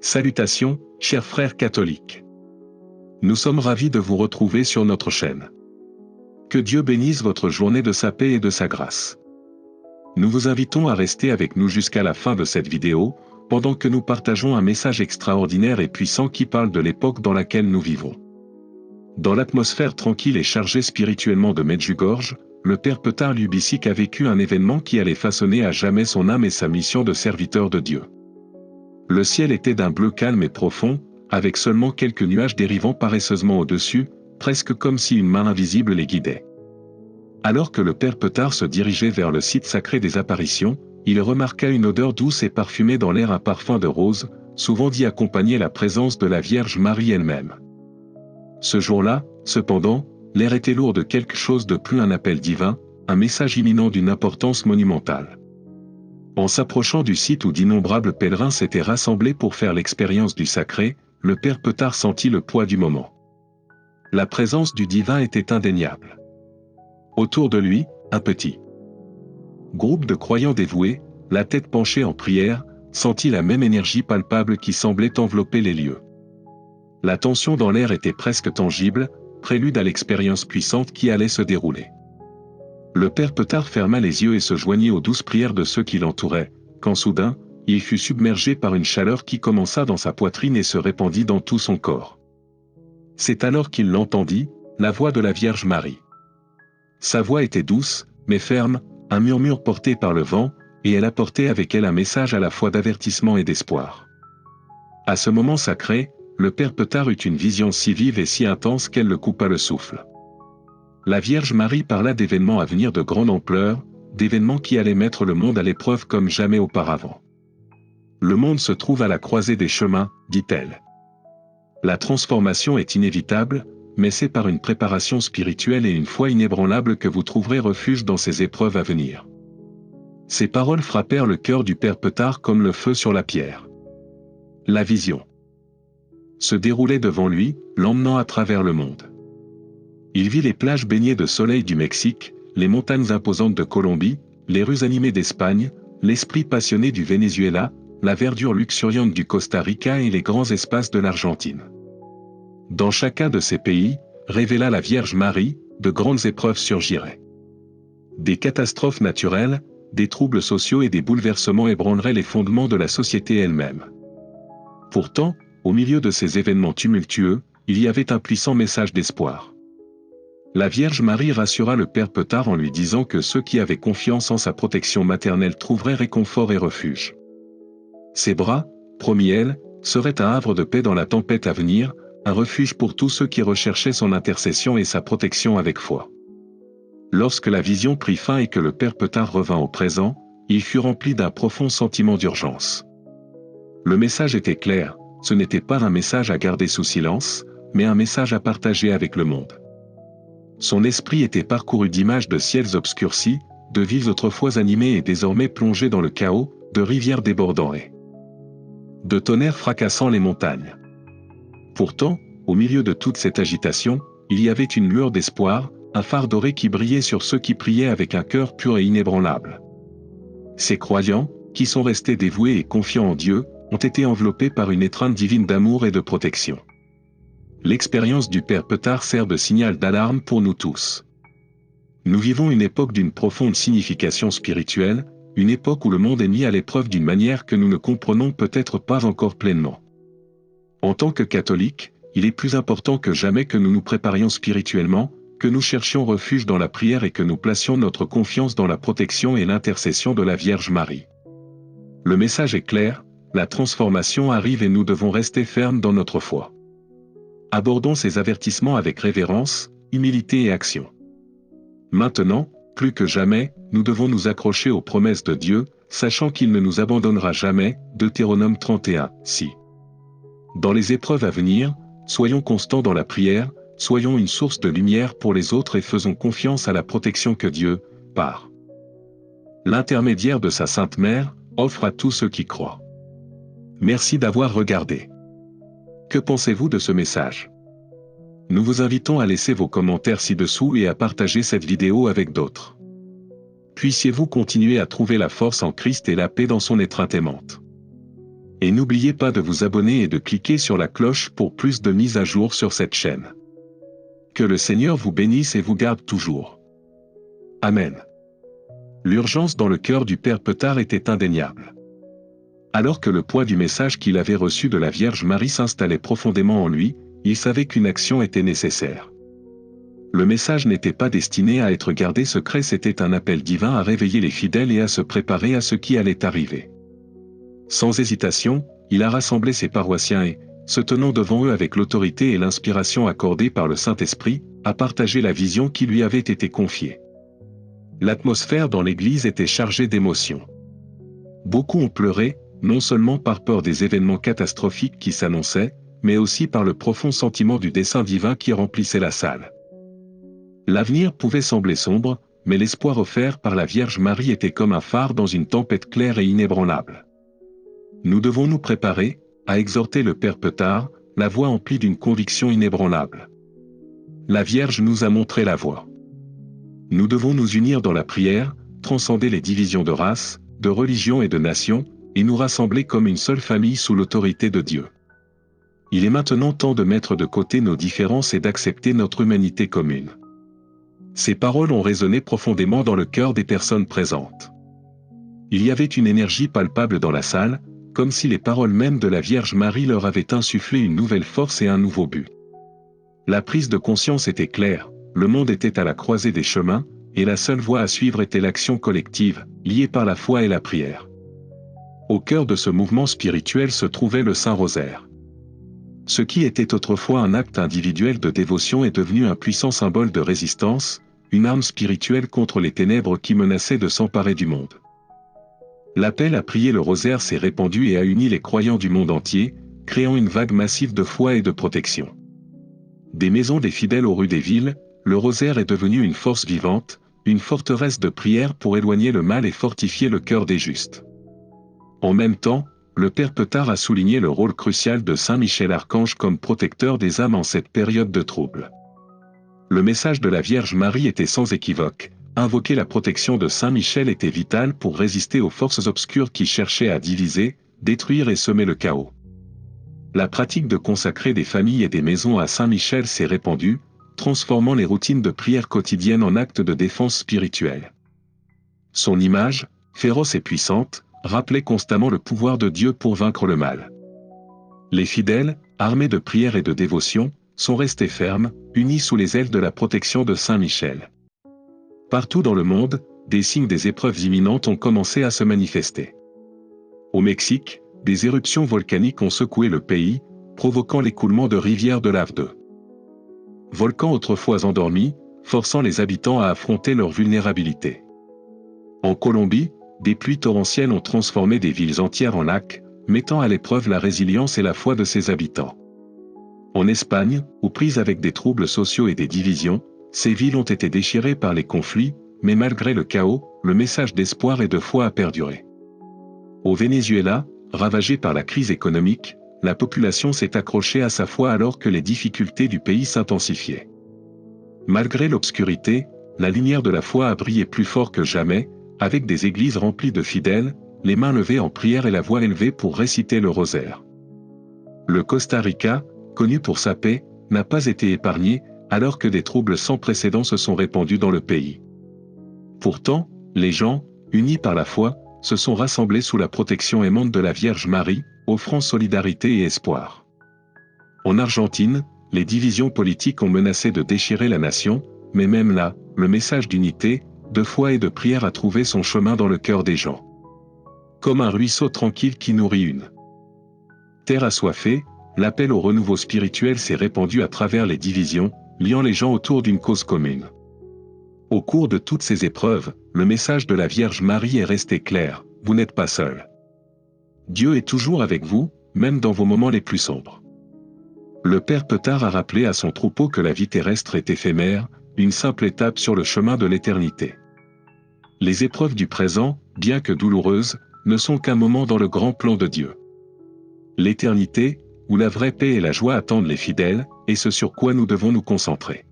Salutations, chers frères catholiques. Nous sommes ravis de vous retrouver sur notre chaîne. Que Dieu bénisse votre journée de sa paix et de sa grâce. Nous vous invitons à rester avec nous jusqu'à la fin de cette vidéo, pendant que nous partageons un message extraordinaire et puissant qui parle de l'époque dans laquelle nous vivons. Dans l'atmosphère tranquille et chargée spirituellement de Medjugorje, le père Petar Ljubičić a vécu un événement qui allait façonner à jamais son âme et sa mission de serviteur de Dieu. Le ciel était d'un bleu calme et profond, avec seulement quelques nuages dérivant paresseusement au-dessus, presque comme si une main invisible les guidait. Alors que le père Petar se dirigeait vers le site sacré des apparitions, il remarqua une odeur douce et parfumée dans l'air, un parfum de rose, souvent dit accompagner la présence de la Vierge Marie elle-même. Ce jour-là, cependant, l'air était lourd de quelque chose de plus, un appel divin, un message imminent d'une importance monumentale. En s'approchant du site où d'innombrables pèlerins s'étaient rassemblés pour faire l'expérience du sacré, le père Petar sentit le poids du moment. La présence du divin était indéniable. Autour de lui, un petit groupe de croyants dévoués, la tête penchée en prière, sentit la même énergie palpable qui semblait envelopper les lieux. La tension dans l'air était presque tangible, prélude à l'expérience puissante qui allait se dérouler. Le père Petar ferma les yeux et se joignit aux douces prières de ceux qui l'entouraient, quand soudain, il fut submergé par une chaleur qui commença dans sa poitrine et se répandit dans tout son corps. C'est alors qu'il l'entendit, la voix de la Vierge Marie. Sa voix était douce, mais ferme, un murmure porté par le vent, et elle apportait avec elle un message à la fois d'avertissement et d'espoir. À ce moment sacré, le père Petar eut une vision si vive et si intense qu'elle le coupa le souffle. La Vierge Marie parla d'événements à venir de grande ampleur, d'événements qui allaient mettre le monde à l'épreuve comme jamais auparavant. Le monde se trouve à la croisée des chemins, dit-elle. La transformation est inévitable, mais c'est par une préparation spirituelle et une foi inébranlable que vous trouverez refuge dans ces épreuves à venir. Ces paroles frappèrent le cœur du père Petar comme le feu sur la pierre. La vision se déroulait devant lui, l'emmenant à travers le monde. Il vit les plages baignées de soleil du Mexique, les montagnes imposantes de Colombie, les rues animées d'Espagne, l'esprit passionné du Venezuela, la verdure luxuriante du Costa Rica et les grands espaces de l'Argentine. Dans chacun de ces pays, révéla la Vierge Marie, de grandes épreuves surgiraient. Des catastrophes naturelles, des troubles sociaux et des bouleversements ébranleraient les fondements de la société elle-même. Pourtant, au milieu de ces événements tumultueux, il y avait un puissant message d'espoir. La Vierge Marie rassura le père Petar en lui disant que ceux qui avaient confiance en sa protection maternelle trouveraient réconfort et refuge. Ses bras, promit-elle, seraient un havre de paix dans la tempête à venir, un refuge pour tous ceux qui recherchaient son intercession et sa protection avec foi. Lorsque la vision prit fin et que le père Petar revint au présent, il fut rempli d'un profond sentiment d'urgence. Le message était clair, ce n'était pas un message à garder sous silence, mais un message à partager avec le monde. Son esprit était parcouru d'images de ciels obscurcis, de villes autrefois animées et désormais plongées dans le chaos, de rivières débordant et de tonnerres fracassant les montagnes. Pourtant, au milieu de toute cette agitation, il y avait une lueur d'espoir, un phare doré qui brillait sur ceux qui priaient avec un cœur pur et inébranlable. Ces croyants, qui sont restés dévoués et confiants en Dieu, ont été enveloppés par une étreinte divine d'amour et de protection. L'expérience du père Petar sert de signal d'alarme pour nous tous. Nous vivons une époque d'une profonde signification spirituelle, une époque où le monde est mis à l'épreuve d'une manière que nous ne comprenons peut-être pas encore pleinement. En tant que catholiques, il est plus important que jamais que nous nous préparions spirituellement, que nous cherchions refuge dans la prière et que nous placions notre confiance dans la protection et l'intercession de la Vierge Marie. Le message est clair, la transformation arrive et nous devons rester fermes dans notre foi. Abordons ces avertissements avec révérence, humilité et action. Maintenant, plus que jamais, nous devons nous accrocher aux promesses de Dieu, sachant qu'il ne nous abandonnera jamais, Deutéronome 31, 6. Dans les épreuves à venir, soyons constants dans la prière, soyons une source de lumière pour les autres et faisons confiance à la protection que Dieu, par l'intermédiaire de sa Sainte Mère, offre à tous ceux qui croient. Merci d'avoir regardé. Que pensez-vous de ce message? Nous vous invitons à laisser vos commentaires ci-dessous et à partager cette vidéo avec d'autres. Puissiez-vous continuer à trouver la force en Christ et la paix dans son étreinte aimante. Et n'oubliez pas de vous abonner et de cliquer sur la cloche pour plus de mises à jour sur cette chaîne. Que le Seigneur vous bénisse et vous garde toujours. Amen. L'urgence dans le cœur du père Petard était indéniable. Alors que le poids du message qu'il avait reçu de la Vierge Marie s'installait profondément en lui, il savait qu'une action était nécessaire. Le message n'était pas destiné à être gardé secret, c'était un appel divin à réveiller les fidèles et à se préparer à ce qui allait arriver. Sans hésitation, il a rassemblé ses paroissiens et, se tenant devant eux avec l'autorité et l'inspiration accordée par le Saint-Esprit, a partagé la vision qui lui avait été confiée. L'atmosphère dans l'église était chargée d'émotions. Beaucoup ont pleuré, non seulement par peur des événements catastrophiques qui s'annonçaient, mais aussi par le profond sentiment du dessein divin qui remplissait la salle. L'avenir pouvait sembler sombre, mais l'espoir offert par la Vierge Marie était comme un phare dans une tempête claire et inébranlable. Nous devons nous préparer, a exhorté le père Petard, la voix emplie d'une conviction inébranlable. La Vierge nous a montré la voie. Nous devons nous unir dans la prière, transcender les divisions de race, de religion et de nation, et nous rassembler comme une seule famille sous l'autorité de Dieu. Il est maintenant temps de mettre de côté nos différences et d'accepter notre humanité commune. Ces paroles ont résonné profondément dans le cœur des personnes présentes. Il y avait une énergie palpable dans la salle, comme si les paroles mêmes de la Vierge Marie leur avaient insufflé une nouvelle force et un nouveau but. La prise de conscience était claire, le monde était à la croisée des chemins, et la seule voie à suivre était l'action collective, liée par la foi et la prière. Au cœur de ce mouvement spirituel se trouvait le Saint-Rosaire. Ce qui était autrefois un acte individuel de dévotion est devenu un puissant symbole de résistance, une arme spirituelle contre les ténèbres qui menaçaient de s'emparer du monde. L'appel à prier le rosaire s'est répandu et a uni les croyants du monde entier, créant une vague massive de foi et de protection. Des maisons des fidèles aux rues des villes, le rosaire est devenu une force vivante, une forteresse de prière pour éloigner le mal et fortifier le cœur des justes. En même temps, le père Petard a souligné le rôle crucial de Saint Michel Archange comme protecteur des âmes en cette période de trouble. Le message de la Vierge Marie était sans équivoque. Invoquer la protection de Saint Michel était vital pour résister aux forces obscures qui cherchaient à diviser, détruire et semer le chaos. La pratique de consacrer des familles et des maisons à Saint Michel s'est répandue, transformant les routines de prière quotidiennes en actes de défense spirituelle. Son image, féroce et puissante, rappelait constamment le pouvoir de Dieu pour vaincre le mal. Les fidèles, armés de prière et de dévotion, sont restés fermes, unis sous les ailes de la protection de Saint Michel. Partout dans le monde, des signes des épreuves imminentes ont commencé à se manifester. Au Mexique, des éruptions volcaniques ont secoué le pays, provoquant l'écoulement de rivières de lave de volcans autrefois endormis, forçant les habitants à affronter leur vulnérabilité. En Colombie, des pluies torrentielles ont transformé des villes entières en lacs, mettant à l'épreuve la résilience et la foi de ses habitants. En Espagne, aux prises avec des troubles sociaux et des divisions, ces villes ont été déchirées par les conflits, mais malgré le chaos, le message d'espoir et de foi a perduré. Au Venezuela, ravagé par la crise économique, la population s'est accrochée à sa foi alors que les difficultés du pays s'intensifiaient. Malgré l'obscurité, la lumière de la foi a brillé plus fort que jamais, avec des églises remplies de fidèles, les mains levées en prière et la voix élevée pour réciter le rosaire. Le Costa Rica, connu pour sa paix, n'a pas été épargné, alors que des troubles sans précédent se sont répandus dans le pays. Pourtant, les gens, unis par la foi, se sont rassemblés sous la protection aimante de la Vierge Marie, offrant solidarité et espoir. En Argentine, les divisions politiques ont menacé de déchirer la nation, mais même là, le message d'unité, de foi et de prière a trouvé son chemin dans le cœur des gens. Comme un ruisseau tranquille qui nourrit une terre assoiffée, l'appel au renouveau spirituel s'est répandu à travers les divisions, liant les gens autour d'une cause commune. Au cours de toutes ces épreuves, le message de la Vierge Marie est resté clair, vous n'êtes pas seul. Dieu est toujours avec vous, même dans vos moments les plus sombres. Le père Petard a rappelé à son troupeau que la vie terrestre est éphémère, une simple étape sur le chemin de l'éternité. Les épreuves du présent, bien que douloureuses, ne sont qu'un moment dans le grand plan de Dieu. L'éternité, où la vraie paix et la joie attendent les fidèles, est ce sur quoi nous devons nous concentrer.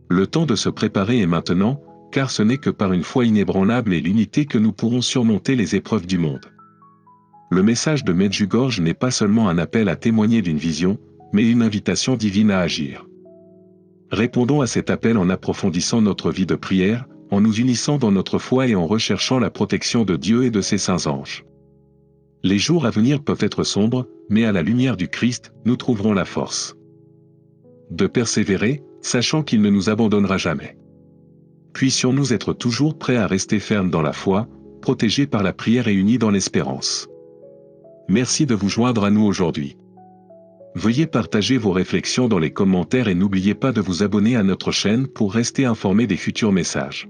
Le temps de se préparer est maintenant, car ce n'est que par une foi inébranlable et l'unité que nous pourrons surmonter les épreuves du monde. Le message de Medjugorje n'est pas seulement un appel à témoigner d'une vision, mais une invitation divine à agir. Répondons à cet appel en approfondissant notre vie de prière, en nous unissant dans notre foi et en recherchant la protection de Dieu et de ses saints anges. Les jours à venir peuvent être sombres, mais à la lumière du Christ, nous trouverons la force de persévérer, sachant qu'il ne nous abandonnera jamais. Puissions-nous être toujours prêts à rester fermes dans la foi, protégés par la prière et unis dans l'espérance. Merci de vous joindre à nous aujourd'hui. Veuillez partager vos réflexions dans les commentaires et n'oubliez pas de vous abonner à notre chaîne pour rester informé des futurs messages.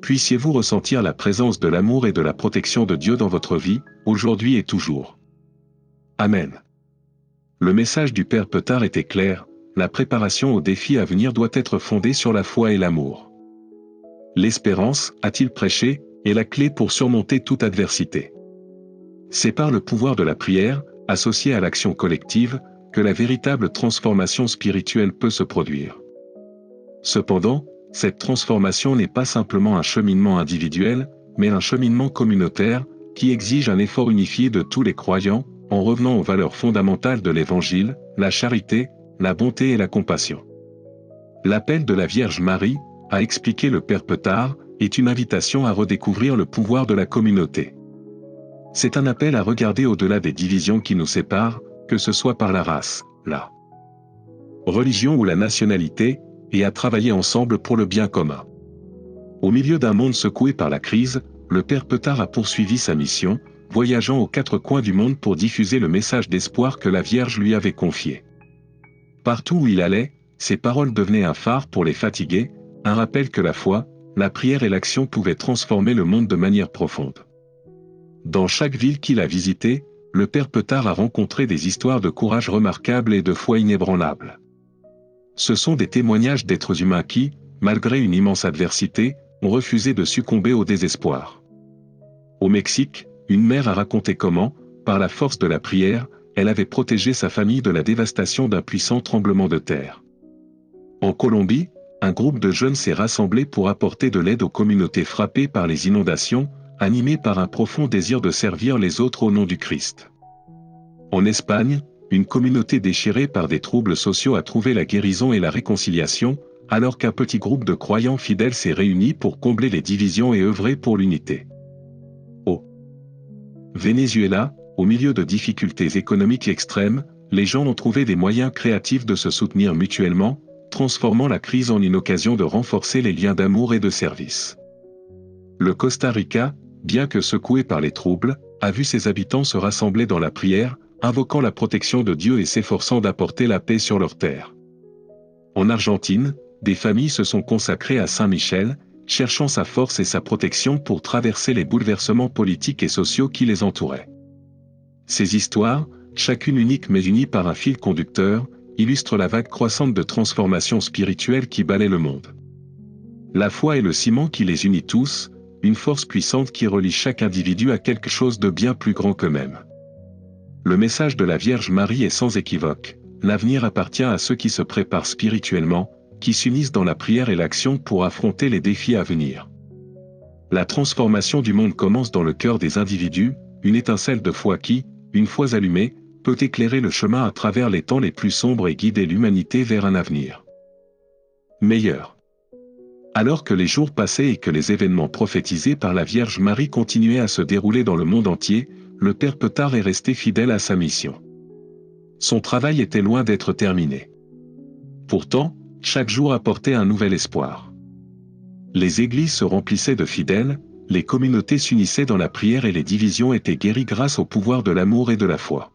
Puissiez-vous ressentir la présence de l'amour et de la protection de Dieu dans votre vie, aujourd'hui et toujours. Amen. Le message du Père Petard était clair, la préparation aux défis à venir doit être fondée sur la foi et l'amour. L'espérance, a-t-il prêché, est la clé pour surmonter toute adversité. C'est par le pouvoir de la prière, associé à l'action collective, que la véritable transformation spirituelle peut se produire. Cependant, cette transformation n'est pas simplement un cheminement individuel, mais un cheminement communautaire, qui exige un effort unifié de tous les croyants, en revenant aux valeurs fondamentales de l'Évangile, la charité, la bonté et la compassion. L'appel de la Vierge Marie, a expliqué le Père Petard, est une invitation à redécouvrir le pouvoir de la communauté. C'est un appel à regarder au-delà des divisions qui nous séparent, que ce soit par la race, la religion ou la nationalité, et à travailler ensemble pour le bien commun. Au milieu d'un monde secoué par la crise, le Père Petard a poursuivi sa mission, voyageant aux quatre coins du monde pour diffuser le message d'espoir que la Vierge lui avait confié. Partout où il allait, ses paroles devenaient un phare pour les fatigués, un rappel que la foi, la prière et l'action pouvaient transformer le monde de manière profonde. Dans chaque ville qu'il a visitée, le Père Petard a rencontré des histoires de courage remarquables et de foi inébranlable. Ce sont des témoignages d'êtres humains qui, malgré une immense adversité, ont refusé de succomber au désespoir. Au Mexique, une mère a raconté comment, par la force de la prière, elle avait protégé sa famille de la dévastation d'un puissant tremblement de terre. En Colombie, un groupe de jeunes s'est rassemblé pour apporter de l'aide aux communautés frappées par les inondations, animés par un profond désir de servir les autres au nom du Christ. En Espagne, une communauté déchirée par des troubles sociaux a trouvé la guérison et la réconciliation, alors qu'un petit groupe de croyants fidèles s'est réuni pour combler les divisions et œuvrer pour l'unité. Au Venezuela, au milieu de difficultés économiques extrêmes, les gens ont trouvé des moyens créatifs de se soutenir mutuellement, transformant la crise en une occasion de renforcer les liens d'amour et de service. Le Costa Rica, bien que secoué par les troubles, a vu ses habitants se rassembler dans la prière, invoquant la protection de Dieu et s'efforçant d'apporter la paix sur leur terre. En Argentine, des familles se sont consacrées à Saint Michel, cherchant sa force et sa protection pour traverser les bouleversements politiques et sociaux qui les entouraient. Ces histoires, chacune unique mais unie par un fil conducteur, illustrent la vague croissante de transformation spirituelle qui balaie le monde. La foi est le ciment qui les unit tous, une force puissante qui relie chaque individu à quelque chose de bien plus grand qu'eux-mêmes. Le message de la Vierge Marie est sans équivoque, l'avenir appartient à ceux qui se préparent spirituellement, qui s'unissent dans la prière et l'action pour affronter les défis à venir. La transformation du monde commence dans le cœur des individus, une étincelle de foi qui, une fois allumée, peut éclairer le chemin à travers les temps les plus sombres et guider l'humanité vers un avenir meilleur. Alors que les jours passaient et que les événements prophétisés par la Vierge Marie continuaient à se dérouler dans le monde entier, le Père Petard est resté fidèle à sa mission. Son travail était loin d'être terminé. Pourtant, chaque jour apportait un nouvel espoir. Les églises se remplissaient de fidèles, les communautés s'unissaient dans la prière et les divisions étaient guéries grâce au pouvoir de l'amour et de la foi.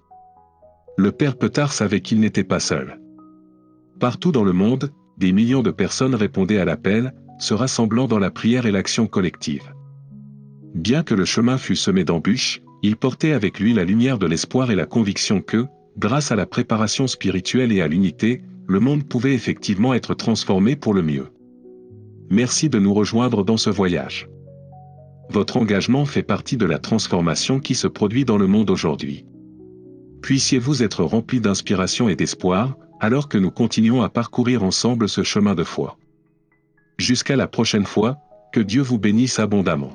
Le Père Petard savait qu'il n'était pas seul. Partout dans le monde, des millions de personnes répondaient à l'appel, se rassemblant dans la prière et l'action collective. Bien que le chemin fût semé d'embûches, il portait avec lui la lumière de l'espoir et la conviction que, grâce à la préparation spirituelle et à l'unité, le monde pouvait effectivement être transformé pour le mieux. Merci de nous rejoindre dans ce voyage. Votre engagement fait partie de la transformation qui se produit dans le monde aujourd'hui. Puissiez-vous être remplis d'inspiration et d'espoir, alors que nous continuons à parcourir ensemble ce chemin de foi. Jusqu'à la prochaine fois, que Dieu vous bénisse abondamment.